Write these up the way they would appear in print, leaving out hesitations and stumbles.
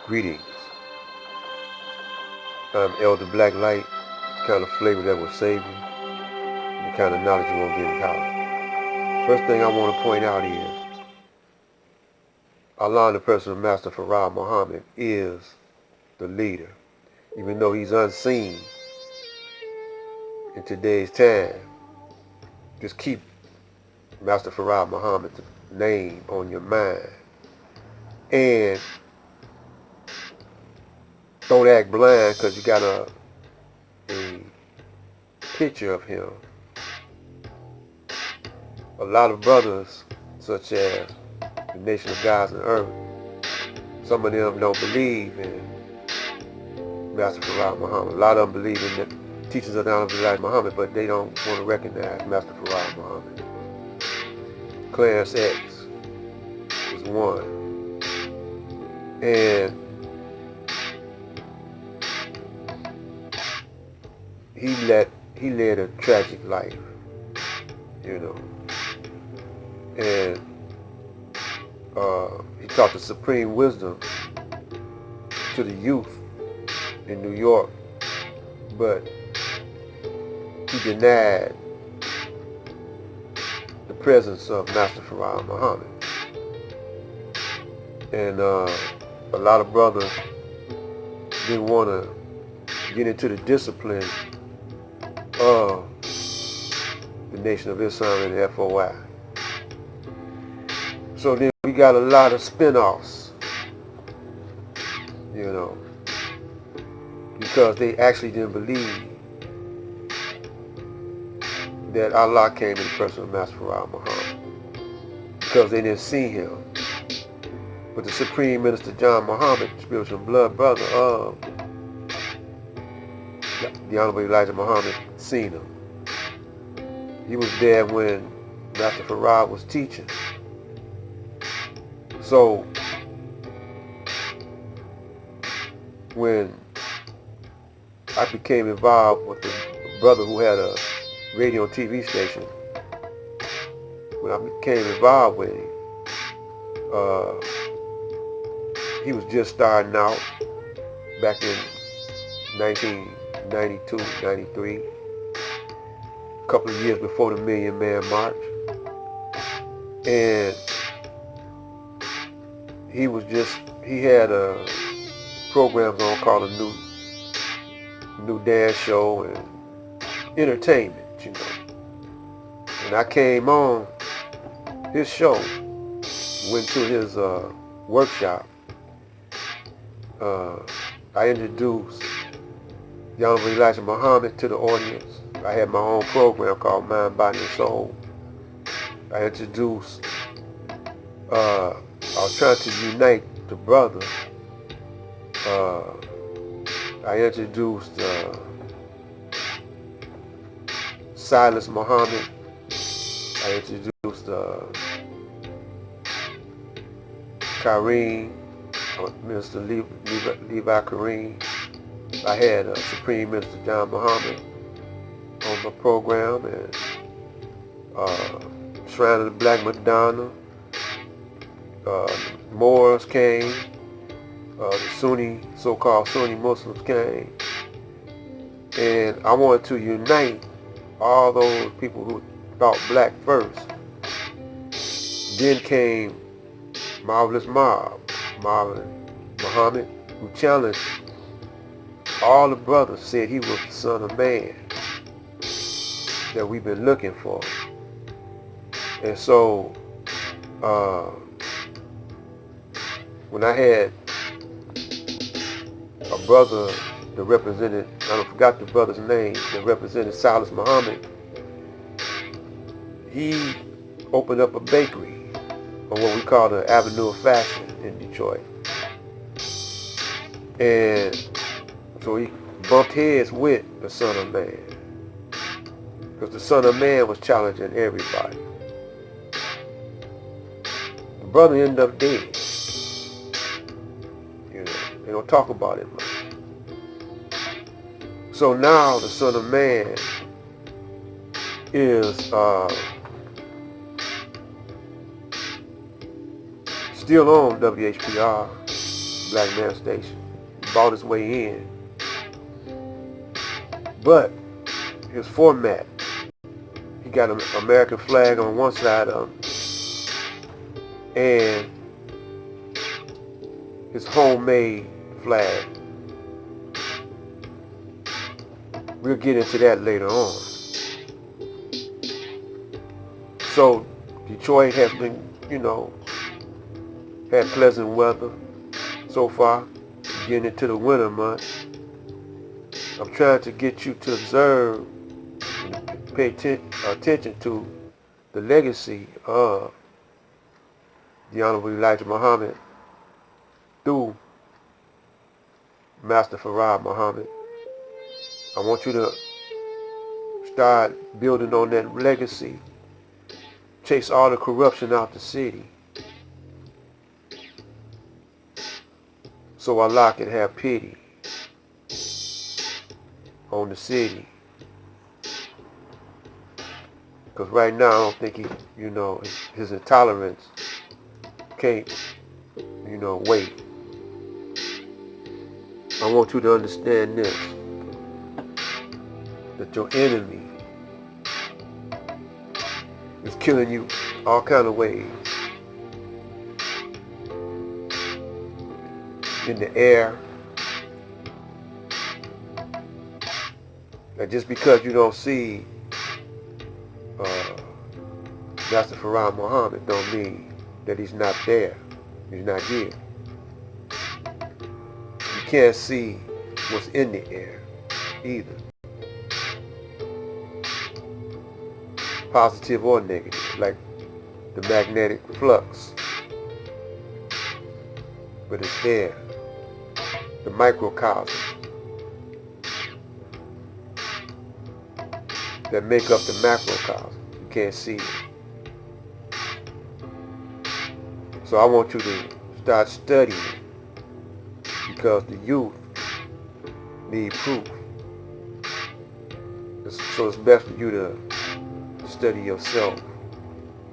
Greetings. I'm Elder Black Light, the kind of flavor that will save you, and the kind of knowledge you won't get in college. First thing I want to point out is, Allah, the personal master FARD Muhammad, is the leader. Even though he's unseen in today's time, just keep Master FARD Muhammad's name on your mind. And don't act blind because you got a picture of him. A lot of brothers, such as the Nation of Gods and Earth, some of them don't believe in Master FARD Muhammad. A lot of them believe in the teachings of the Honorable Muhammad, but they don't want to recognize Master FARD Muhammad. Clarence X is one. And he led a tragic life, you know. And he taught the supreme wisdom to the youth in New York, but he denied the presence of Master FARD Muhammad. And a lot of brothers didn't want to get into the discipline of the Nation of Islam and the FOI. So then we got a lot of spin-offs, you know, because they actually didn't believe that Allah came in the person of Master FARD Muhammad, because they didn't see him. But the Supreme Minister John Muhammad, spiritual blood brother of the Honorable Elijah Muhammad, seen him. He was there when Master FARD was teaching. So when I became involved with a brother who had a radio and TV station, when I became involved with him, he was just starting out back in 1992, 93, a couple of years before the Million Man March. And he had programs on called a new dance show and entertainment, you know. And I came on his show, went to his workshop. I introduced the Honorable Elijah Muhammad to the audience. I had my own program called Mind, Body, and Soul. I introduced, I was trying to unite the brothers. I introduced Silas Muhammad. I introduced Kareem, Minister Levi Kareem. I had Supreme Minister John Muhammad on my program, and Shrine of the Black Madonna. Moors came, the Sunni, so-called Sunni Muslims came, and I wanted to unite all those people who thought black first. Then came Marvelous Marvin Muhammad, who challenged all the brothers, said he was the Son of Man that we've been looking for. And so when I had a brother that represented, I forgot the brother's name, that represented Silas Muhammad, he opened up a bakery on what we call the Avenue of Fashion in Detroit. And so he bumped heads with the Son of Man, because the Son of Man was challenging everybody. The brother ended up dead. You know, they don't talk about it much. So now the Son of Man is still on WHPR, Black Man Station. He bought his way in. But his format, he got an American flag on one side of him and his homemade flag. We'll get into that later on. So Detroit has been, had pleasant weather so far, getting into the winter months. I'm trying to get you to observe and pay attention to the legacy of the Honorable Elijah Muhammad through Master FARD Muhammad. I want you to start building on that legacy. Chase all the corruption out the city, so Allah can have pity on the city. Because right now I don't think his intolerance can't, wait. I want you to understand this, that your enemy is killing you all kind of ways. In the air. And just because you don't see Master FARD Muhammad don't mean that he's not there. He's not here. You can't see what's in the air either. Positive or negative, like the magnetic flux. But it's there. The microcosm that make up the macrocosm. You can't see it. So I want you to start studying, because the youth need proof. So it's best for you to study yourself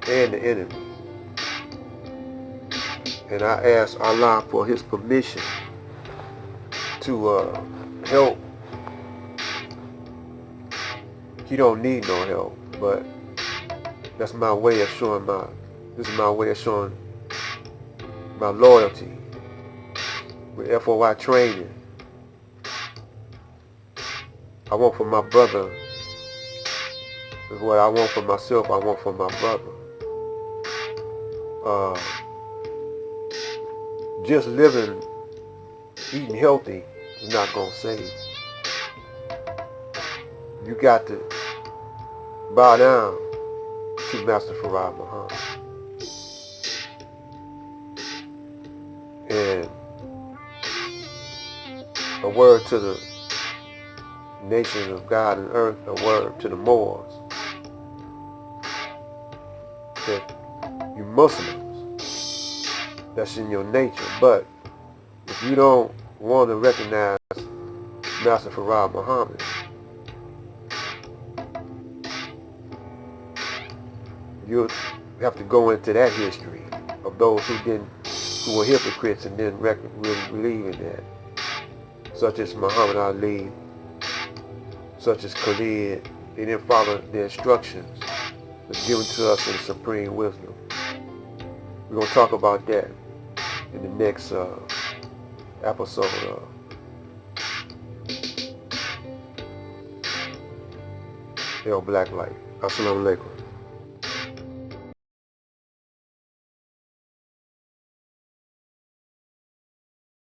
and the enemy. And I ask Allah for his permission to help. He don't need no help, but that's my way of showing this is my way of showing my loyalty with FOI training. I want for my brother is what I want for myself, I want for my brother. Just living, eating healthy is not going to save. You got to bow down to Master FARD Muhammad. And a word to the nations of God and earth, a word to the Moors, that you Muslims, that's in your nature. But if you don't want to recognize Master FARD Muhammad, you have to go into that history of those who were hypocrites and didn't really believe in that, such as Muhammad Ali, such as Khalid. They didn't follow the instructions that's given to us in supreme wisdom. We're going to talk about that in the next episode of El Black Light. Assalamu alaikum.